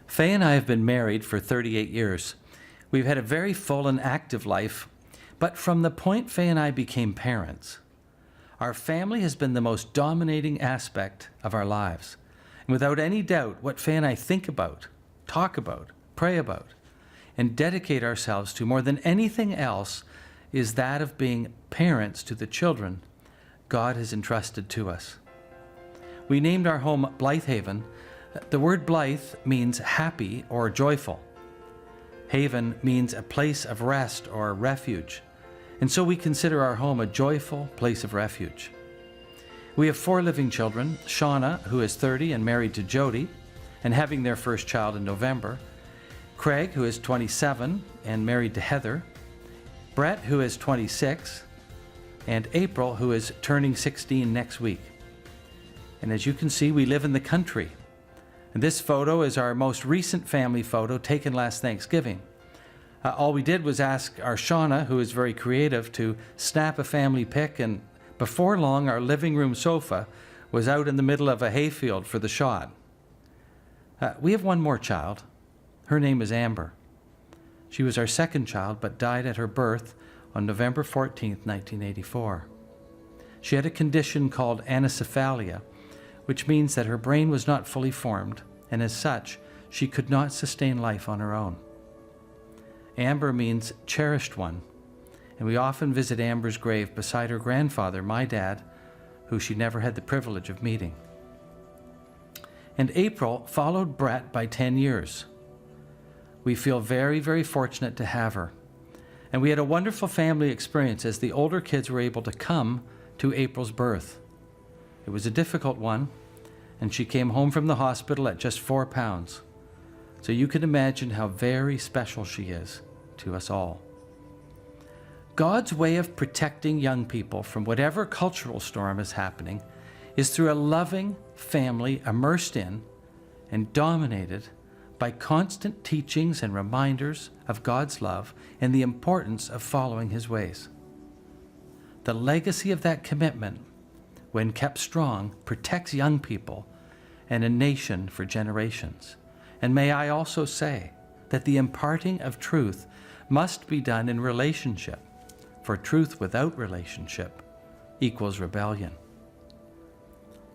Faye and I have been married for 38 years. We've had a very full and active life, but from the point Faye and I became parents, our family has been the most dominating aspect of our lives. And without any doubt, what Faye and I think about, talk about, pray about, and dedicate ourselves to more than anything else is that of being parents to the children God has entrusted to us. We named our home Blythehaven. The word Blythe means happy or joyful. Haven means a place of rest or refuge. And so we consider our home a joyful place of refuge. We have 4 living children, Shauna, who is 30 and married to Jody, and having their first child in November, Craig, who is 27 and married to Heather, Brett, who is 26, and April, who is turning 16 next week. And as you can see, we live in the country. And this photo is our most recent family photo taken last Thanksgiving. All we did was ask our Shauna, who is very creative, to snap a family pic, and before long our living room sofa was out in the middle of a hayfield for the shot. We have one more child. Her name is Amber. She was our second child, but died at her birth on November 14th, 1984. She had a condition called anencephalia, which means that her brain was not fully formed, and as such, she could not sustain life on her own. Amber means cherished one, and we often visit Amber's grave beside her grandfather, my dad, who she never had the privilege of meeting. And April followed Brett by 10 years. We feel very, very fortunate to have her. And we had a wonderful family experience as the older kids were able to come to April's birth. It was a difficult one, and she came home from the hospital at just 4 pounds. So you can imagine how very special she is to us all. God's way of protecting young people from whatever cultural storm is happening is through a loving family immersed in and dominated by constant teachings and reminders of God's love and the importance of following His ways. The legacy of that commitment, when kept strong, protects young people and a nation for generations. And may I also say that the imparting of truth must be done in relationship, for truth without relationship equals rebellion.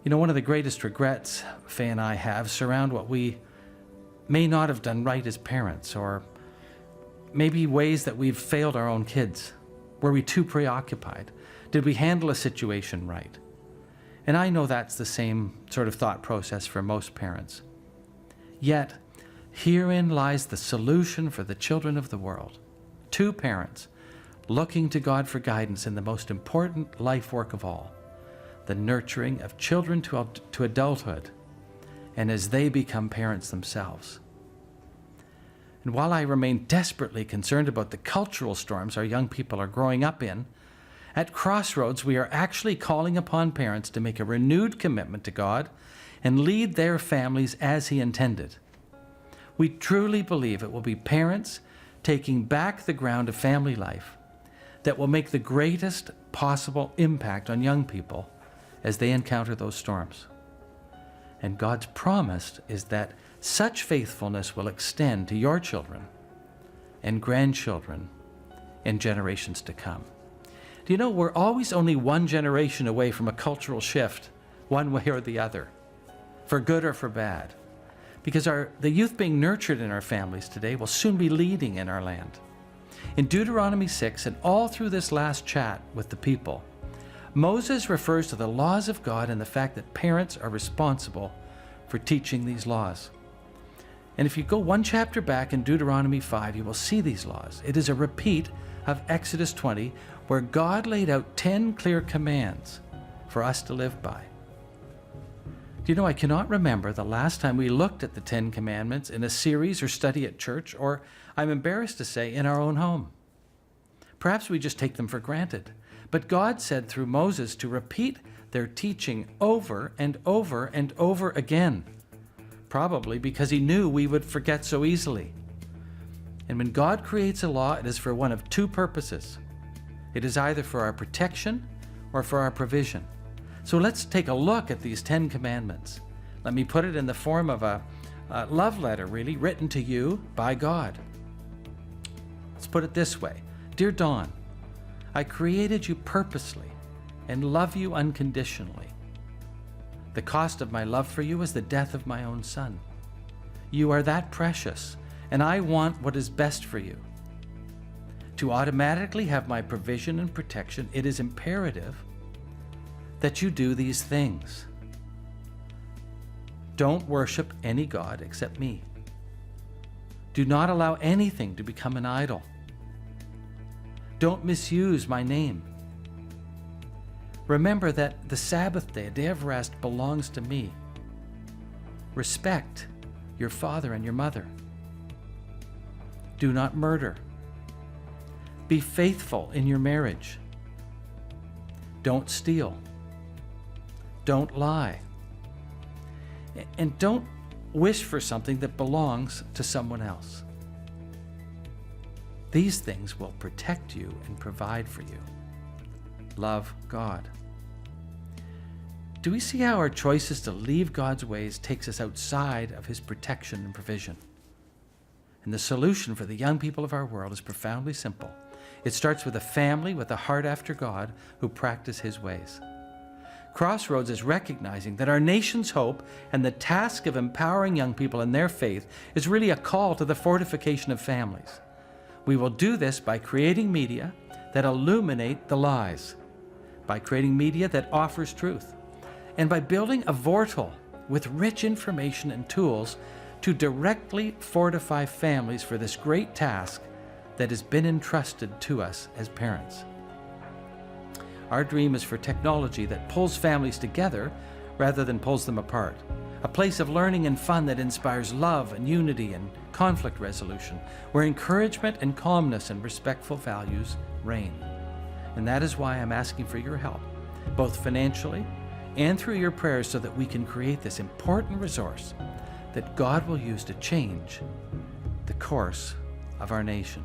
You know, one of the greatest regrets Faye and I have surround what we may not have done right as parents, or maybe ways that we've failed our own kids. Were we too preoccupied? Did we handle a situation right? And I know that's the same sort of thought process for most parents. Yet, herein lies the solution for the children of the world. 2 parents looking to God for guidance in the most important life work of all, the nurturing of children to adulthood, and as they become parents themselves. And while I remain desperately concerned about the cultural storms our young people are growing up in, at Crossroads we are actually calling upon parents to make a renewed commitment to God and lead their families as He intended. We truly believe it will be parents taking back the ground of family life that will make the greatest possible impact on young people as they encounter those storms. And God's promise is that such faithfulness will extend to your children and grandchildren and generations to come. Do you know, we're always only one generation away from a cultural shift, one way or the other, for good or for bad, because the youth being nurtured in our families today will soon be leading in our land. In Deuteronomy 6 and all through this last chat with the people, Moses refers to the laws of God and the fact that parents are responsible for teaching these laws. And if you go 1 chapter back in Deuteronomy 5, you will see these laws. It is a repeat of Exodus 20, where God laid out 10 clear commands for us to live by. Do you know, I cannot remember the last time we looked at the 10 commandments in a series or study at church, or I'm embarrassed to say, in our own home. Perhaps we just take them for granted. But God said through Moses to repeat their teaching over and over and over again, probably because He knew we would forget so easily. And when God creates a law, it is for one of 2 purposes. It is either for our protection or for our provision. So let's take a look at these 10 commandments. Let me put it in the form of a love letter, really, written to you by God. Let's put it this way. Dear Dawn, I created you purposely and love you unconditionally. The cost of my love for you is the death of my own son. You are that precious, and I want what is best for you. To automatically have my provision and protection, it is imperative that you do these things. Don't worship any god except me. Do not allow anything to become an idol. Don't misuse my name. Remember that the Sabbath day, a day of rest, belongs to me. Respect your father and your mother. Do not murder. Be faithful in your marriage. Don't steal. Don't lie. And don't wish for something that belongs to someone else. These things will protect you and provide for you. Love God. Do we see how our choices to leave God's ways takes us outside of his protection and provision? And the solution for the young people of our world is profoundly simple. It starts with a family with a heart after God who practice his ways. Crossroads is recognizing that our nation's hope and the task of empowering young people in their faith is really a call to the fortification of families. We will do this by creating media that illuminate the lies, by creating media that offers truth, and by building a vortal with rich information and tools to directly fortify families for this great task that has been entrusted to us as parents. Our dream is for technology that pulls families together rather than pulls them apart. A place of learning and fun that inspires love and unity and conflict resolution, where encouragement and calmness and respectful values reign. And that is why I'm asking for your help, both financially and through your prayers, so that we can create this important resource that God will use to change the course of our nation.